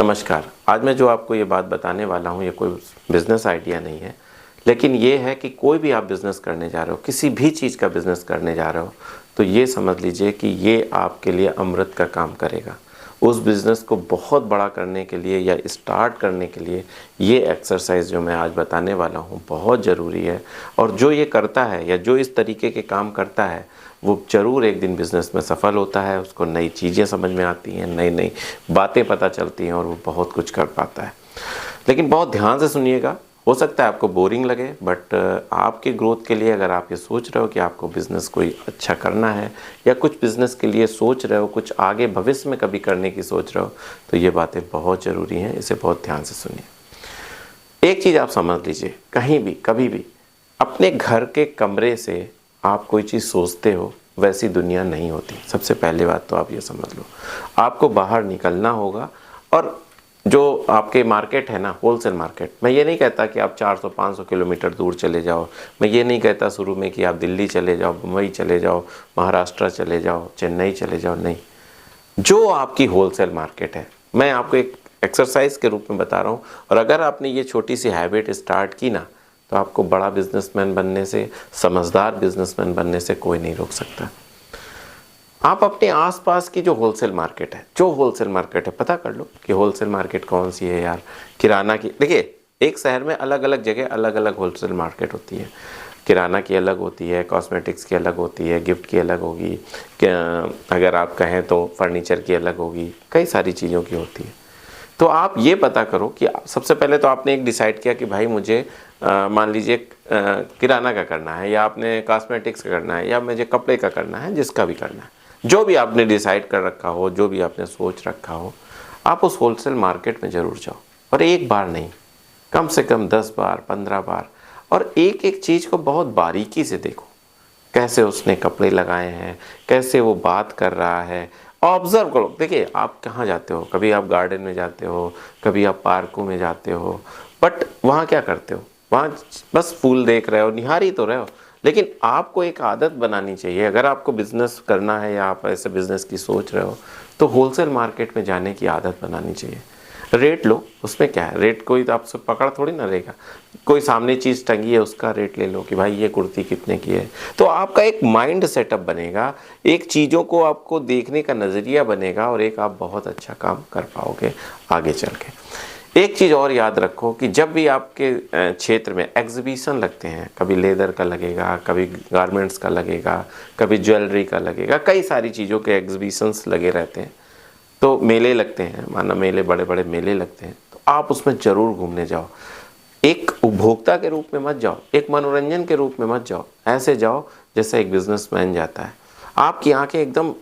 नमस्कार। आज मैं जो आपको ये बात बताने वाला हूँ, ये कोई बिज़नेस आइडिया नहीं है, लेकिन ये है कि कोई भी आप बिज़नेस करने जा रहे हो, किसी भी चीज़ का बिज़नेस करने जा रहे हो, तो ये समझ लीजिए कि ये आपके लिए अमृत का काम करेगा। उस बिज़नेस को बहुत बड़ा करने के लिए या स्टार्ट करने के लिए ये एक्सरसाइज़ जो मैं आज बताने वाला हूँ बहुत ज़रूरी है। और जो ये करता है या जो इस तरीके के काम करता है, वो ज़रूर एक दिन बिज़नेस में सफल होता है। उसको नई चीज़ें समझ में आती हैं, नई नई बातें पता चलती हैं और वो बहुत कुछ कर पाता है। लेकिन बहुत ध्यान से सुनिएगा। हो सकता है आपको बोरिंग लगे, बट आपके ग्रोथ के लिए अगर आप ये सोच रहे हो कि आपको बिज़नेस कोई अच्छा करना है या कुछ बिज़नेस के लिए सोच रहे हो, कुछ आगे भविष्य में कभी करने की सोच रहे हो, तो ये बातें बहुत ज़रूरी हैं। इसे बहुत ध्यान से सुनिए। एक चीज़ आप समझ लीजिए, कहीं भी कभी भी अपने घर के कमरे से आप कोई चीज़ सोचते हो, वैसी दुनिया नहीं होती। सबसे पहली बात तो आप ये समझ लो, आपको बाहर निकलना होगा। और जो आपके मार्केट है ना, होलसेल मार्केट, मैं ये नहीं कहता कि आप 400-500 किलोमीटर दूर चले जाओ। मैं ये नहीं कहता शुरू में कि आप दिल्ली चले जाओ, मुंबई चले जाओ, महाराष्ट्र चले जाओ, चेन्नई चले जाओ, नहीं। जो आपकी होलसेल मार्केट है, मैं आपको एक एक्सरसाइज के रूप में बता रहा हूँ। और अगर आपने ये छोटी सी हैबिट स्टार्ट की ना, तो आपको बड़ा बिजनेसमैन बनने से, समझदार बिजनेसमैन बनने से कोई नहीं रोक सकता। आप अपने आसपास की जो होलसेल मार्केट है, पता कर लो कि होलसेल मार्केट कौन सी है यार। किराना की, देखिए, एक शहर में अलग अलग जगह अलग अलग होलसेल मार्केट होती है। किराना की अलग होती है, कॉस्मेटिक्स की अलग होती है, गिफ्ट की अलग होगी, अगर आप कहें तो फर्नीचर की अलग होगी, कई सारी चीज़ों की होती है। तो आप ये पता करो कि सबसे पहले तो आपने एक डिसाइड किया कि भाई मुझे मान लीजिए किराना का करना है, या आपने कॉस्मेटिक्स का करना है, या मुझे कपड़े का करना है, जिसका भी करना है, जो भी आपने डिसाइड कर रखा हो, जो भी आपने सोच रखा हो, आप उस होलसेल मार्केट में ज़रूर जाओ। और एक बार नहीं, कम से कम 10 बार, 15 बार, और एक एक चीज़ को बहुत बारीकी से देखो। कैसे उसने कपड़े लगाए हैं, कैसे वो बात कर रहा है, ऑब्ज़र्व करो। देखिए, आप कहाँ जाते हो, कभी आप गार्डन में जाते हो, कभी आप पार्कों में जाते हो, बट वहाँ क्या करते हो? वहाँ बस फूल देख रहे हो, निहार ही तो रहे हो। लेकिन आपको एक आदत बनानी चाहिए। अगर आपको बिज़नेस करना है या आप ऐसे बिज़नेस की सोच रहे हो, तो होलसेल मार्केट में जाने की आदत बनानी चाहिए। रेट लो, उसमें क्या है, रेट कोई तो आपसे पकड़ थोड़ी ना रहेगा। कोई सामने चीज़ टंगी है, उसका रेट ले लो कि भाई ये कुर्ती कितने की है। तो आपका एक माइंड सेटअप बनेगा, एक चीज़ों को आपको देखने का नज़रिया बनेगा, और एक आप बहुत अच्छा काम कर पाओगे आगे चल के। एक चीज़ और याद रखो कि जब भी आपके क्षेत्र में एग्जीबिशन लगते हैं, कभी लेदर का लगेगा, कभी गारमेंट्स का लगेगा, कभी ज्वेलरी का लगेगा, कई सारी चीज़ों के एग्जीबिशंस लगे रहते हैं। तो मेले लगते हैं, माना मेले, बड़े बड़े मेले लगते हैं, तो आप उसमें ज़रूर घूमने जाओ। एक उपभोक्ता के रूप में मत जाओ, एक मनोरंजन के रूप में मत जाओ। ऐसे जाओ जैसे एक बिजनेसमैन जाता है। आपकी आंखें एकदम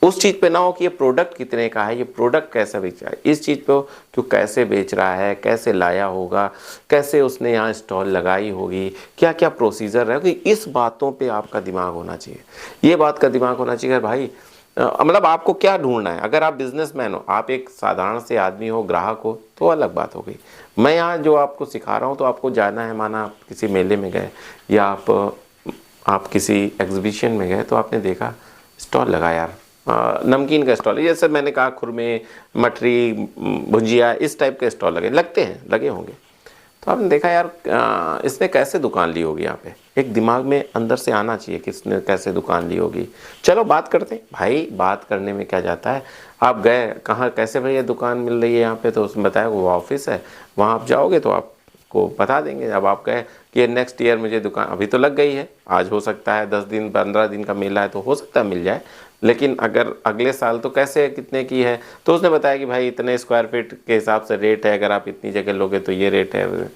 उस चीज़ पे ना हो कि ये प्रोडक्ट कितने का है, ये प्रोडक्ट कैसे बेच रहा है, इस चीज़ पे हो कि कैसे बेच रहा है, कैसे लाया होगा, कैसे उसने यहाँ स्टॉल लगाई होगी, क्या क्या प्रोसीजर रहेगा। इस बातों पे आपका दिमाग होना चाहिए। ये बात का दिमाग होना चाहिए भाई, मतलब आपको क्या ढूंढना है। अगर आप बिजनेसमैन हो, आप एक साधारण से आदमी हो, ग्राहक हो, तो अलग बात हो गई। मैं यहाँ जो आपको सिखा रहा हूँ, तो आपको जाना है, माना आप किसी मेले में गए या आप किसी एग्जीबिशन में गए, तो आपने देखा स्टॉल लगा यार, नमकीन का स्टॉल, जैसे मैंने कहा खुरमे, मठरी, भुजिया, इस टाइप के स्टॉल लगते हैं, लगे होंगे। तो आपने देखा यार, इसने कैसे दुकान ली होगी। यहाँ पे एक दिमाग में अंदर से आना चाहिए कि इसने कैसे दुकान ली होगी। चलो बात करते हैं भाई, बात करने में क्या जाता है। आप गए, कहाँ कैसे भैया दुकान मिल रही है यहाँ पे, तो उसने बताया वो ऑफिस है, वहाँ आप जाओगे तो आपको बता देंगे। अब आप कहे कि नेक्स्ट ईयर मुझे दुकान, अभी तो लग गई है, आज हो सकता है 10 दिन 15 दिन का मेला है, तो हो सकता है मिल जाए, लेकिन अगर अगले साल तो कैसे, कितने की है। तो उसने बताया कि भाई इतने स्क्वायर फीट के हिसाब से रेट है, अगर आप इतनी जगह लोगे तो ये रेट है।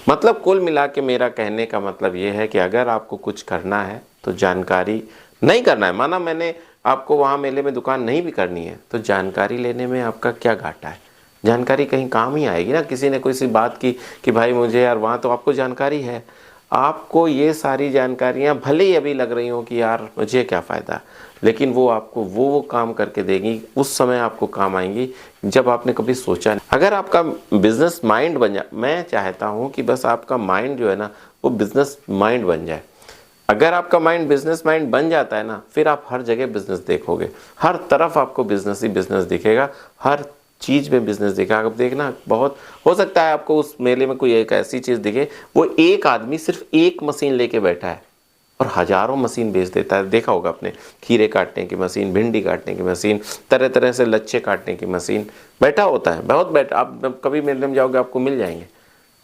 मतलब कुल मिला के मेरा कहने का मतलब ये है कि अगर आपको कुछ करना है तो जानकारी नहीं करना है। माना मैंने आपको वहाँ मेले में दुकान नहीं भी करनी है, तो जानकारी लेने में आपका क्या घाटा है। जानकारी कहीं काम ही आएगी ना। किसी ने कोई सी बात की कि भाई मुझे यार, वहाँ तो आपको जानकारी है। आपको ये सारी जानकारियाँ भले ही अभी लग रही हो कि यार मुझे क्या फ़ायदा, लेकिन वो आपको वो काम करके देगी, उस समय आपको काम आएंगी जब आपने कभी सोचा नहीं। अगर आपका बिजनेस माइंड बन जाए, मैं चाहता हूँ कि बस आपका माइंड जो है ना, वो बिजनेस माइंड बन जाए। अगर आपका माइंड बिजनेस माइंड बन जाता है ना, फिर आप हर जगह बिजनेस देखोगे, हर तरफ आपको बिजनेस ही बिजनेस दिखेगा, हर चीज़ में बिजनेस देखा। आप देखना, बहुत हो सकता है आपको उस मेले में कोई एक ऐसी चीज़ दिखे, वो एक आदमी सिर्फ एक मशीन लेके बैठा है और हज़ारों मशीन बेच देता है। देखा होगा आपने, खीरे काटने की मशीन, भिंडी काटने की मशीन, तरह तरह से लच्छे काटने की मशीन, बैठा होता है, बहुत बैठा। आप कभी मेले में जाओगे आपको मिल जाएंगे,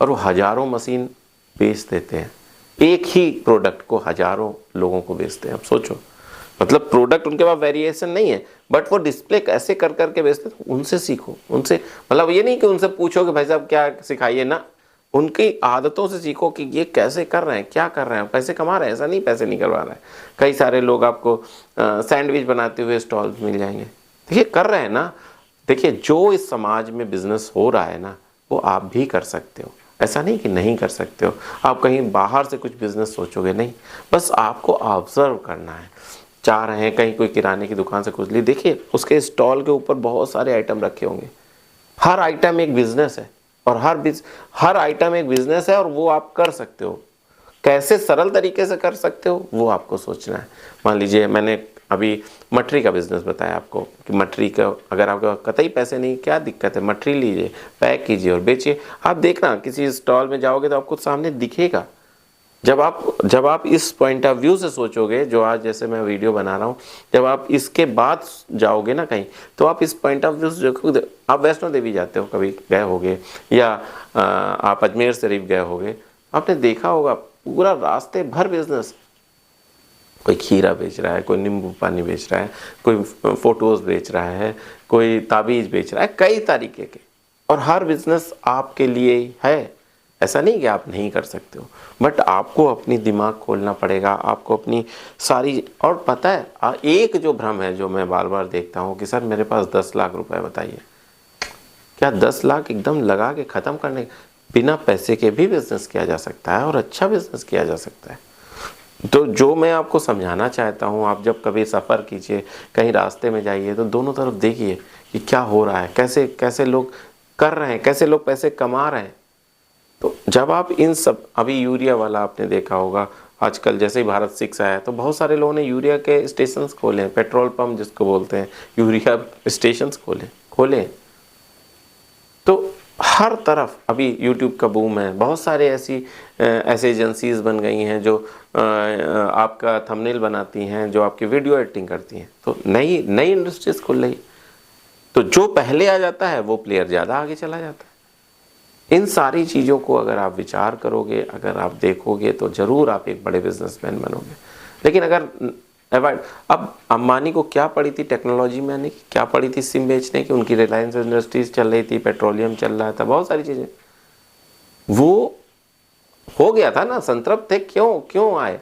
और वो हज़ारों मशीन बेच देते हैं। एक ही प्रोडक्ट को हज़ारों लोगों को बेचते हैं। अब सोचो, मतलब प्रोडक्ट उनके पास वेरिएशन नहीं है, बट वो डिस्प्ले कैसे कर करके बेचते हैं। उनसे सीखो, उनसे, मतलब ये नहीं कि उनसे पूछो कि भाई साहब क्या सिखाइए ना, उनकी आदतों से सीखो कि ये कैसे कर रहे हैं, क्या कर रहे हैं, पैसे कमा रहे हैं। ऐसा नहीं पैसे नहीं करवा रहा है। कई सारे लोग आपको सैंडविच बनाते हुए स्टॉल मिल जाएंगे, देखिए कर रहे हैं ना। देखिए, जो इस समाज में बिजनेस हो रहा है ना, वो आप भी कर सकते हो। ऐसा नहीं कि नहीं कर सकते हो। आप कहीं बाहर से कुछ बिजनेस सोचोगे नहीं, बस आपको ऑब्जर्व करना है। चाह रहे हैं कहीं कोई किराने की दुकान से कुछ ली, देखिए उसके स्टॉल के ऊपर बहुत सारे आइटम रखे होंगे। हर आइटम एक बिजनेस है, और हर आइटम एक बिजनेस है, और वो आप कर सकते हो। कैसे सरल तरीके से कर सकते हो वो आपको सोचना है। मान लीजिए मैंने अभी मटरी का बिजनेस बताया आपको कि मटरी का अगर आपके पास कतई पैसे नहीं, क्या दिक्कत है, मटरी लीजिए, पैक कीजिए और बेचिए। आप देखना किसी स्टॉल में जाओगे तो आपको सामने दिखेगा। जब आप इस पॉइंट ऑफ व्यू से सोचोगे, जो आज जैसे मैं वीडियो बना रहा हूँ, जब आप इसके बाद जाओगे ना कहीं, तो आप इस पॉइंट ऑफ व्यू से देखोगे। आप वैष्णो देवी जाते हो, कभी गए होगे, या आप अजमेर शरीफ गए होगे, आपने देखा होगा पूरा रास्ते भर बिजनेस। कोई खीरा बेच रहा है, कोई नींबू पानी बेच रहा है, कोई फोटोज़ बेच रहा है, कोई ताबीज़ बेच रहा है, कई तरीके के। और हर बिजनेस आपके लिए है, ऐसा नहीं कि आप नहीं कर सकते हो, बट आपको अपनी दिमाग खोलना पड़ेगा, आपको अपनी सारी। और पता है एक जो भ्रम है जो मैं बार बार देखता हूँ कि सर मेरे पास 10 लाख रुपए, बताइए क्या 10 लाख एकदम लगा के ख़त्म करने? बिना पैसे के भी बिजनेस किया जा सकता है, और अच्छा बिजनेस किया जा सकता है। तो जो मैं आपको समझाना चाहता हूँ, आप जब कभी सफ़र कीजिए, कहीं रास्ते में जाइए, तो दोनों तरफ देखिए कि क्या हो रहा है, कैसे कैसे लोग कर रहे हैं, कैसे लोग पैसे कमा रहे हैं। तो जब आप इन सब, अभी यूरिया वाला आपने देखा होगा, आजकल जैसे ही भारत 6 आया तो बहुत सारे लोगों ने यूरिया के स्टेशंस खोले हैं, पेट्रोल पंप जिसको बोलते हैं, यूरिया स्टेशंस खोले। तो हर तरफ अभी यूट्यूब का बूम है, बहुत सारे ऐसे एजेंसीज बन गई हैं जो आपका थंबनेल बनाती हैं, जो आपकी वीडियो एडिटिंग करती हैं। तो नई नई इंडस्ट्रीज खुल रही। तो जो पहले आ जाता है वो प्लेयर ज़्यादा आगे चला जाता है। इन सारी चीज़ों को अगर आप विचार करोगे, अगर आप देखोगे, तो ज़रूर आप एक बड़े बिजनेसमैन बनोगे। लेकिन अगर अवॉइड, अब अंबानी को क्या पड़ी थी टेक्नोलॉजी में आने की, क्या पड़ी थी सिम बेचने की, उनकी रिलायंस इंडस्ट्रीज चल रही थी, पेट्रोलियम चल रहा था, बहुत सारी चीज़ें, वो हो गया था ना, संतृप्त थे। क्यों आए?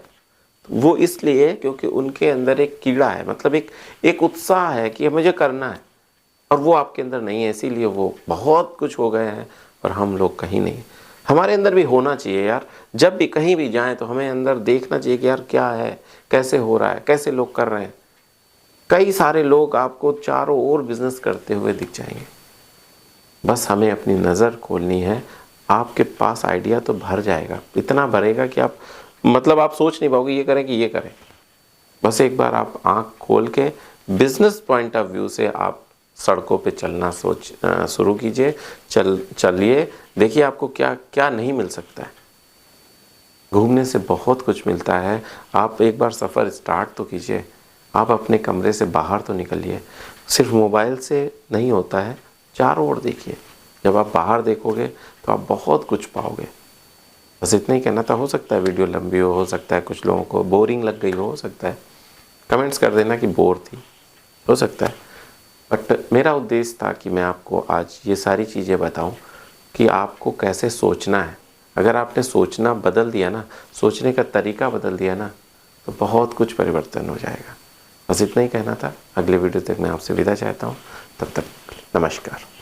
वो इसलिए क्योंकि उनके अंदर एक कीड़ा है, मतलब एक उत्साह है कि मुझे करना है, और वो आपके अंदर नहीं है, इसीलिए वो बहुत कुछ हो गए हैं और हम लोग कहीं नहीं। हमारे अंदर भी होना चाहिए यार। जब भी कहीं भी जाएं तो हमें अंदर देखना चाहिए कि यार क्या है, कैसे हो रहा है, कैसे लोग कर रहे हैं। कई सारे लोग आपको चारों ओर बिजनेस करते हुए दिख जाएंगे, बस हमें अपनी नज़र खोलनी है। आपके पास आइडिया तो भर जाएगा, इतना भरेगा कि आप, मतलब आप सोच नहीं पाओगे ये करें कि ये करें। बस एक बार आप आँख खोल के बिजनेस पॉइंट ऑफ व्यू से आप सड़कों पे चलना शुरू कीजिए। चलिए, देखिए आपको क्या क्या नहीं मिल सकता है। घूमने से बहुत कुछ मिलता है। आप एक बार सफ़र स्टार्ट तो कीजिए, आप अपने कमरे से बाहर तो निकलिए। सिर्फ मोबाइल से नहीं होता है, चारों ओर देखिए। जब आप बाहर देखोगे तो आप बहुत कुछ पाओगे। बस इतना ही कहना था। हो सकता है वीडियो लंबी हो सकता है कुछ लोगों को बोरिंग लग गई हो सकता है। कमेंट्स कर देना कि बोर थी, हो सकता है। बट मेरा उद्देश्य था कि मैं आपको आज ये सारी चीज़ें बताऊं कि आपको कैसे सोचना है। अगर आपने सोचना बदल दिया ना, सोचने का तरीका बदल दिया ना, तो बहुत कुछ परिवर्तन हो जाएगा। बस इतना ही कहना था। अगले वीडियो तक मैं आपसे विदा चाहता हूँ। तब तक नमस्कार।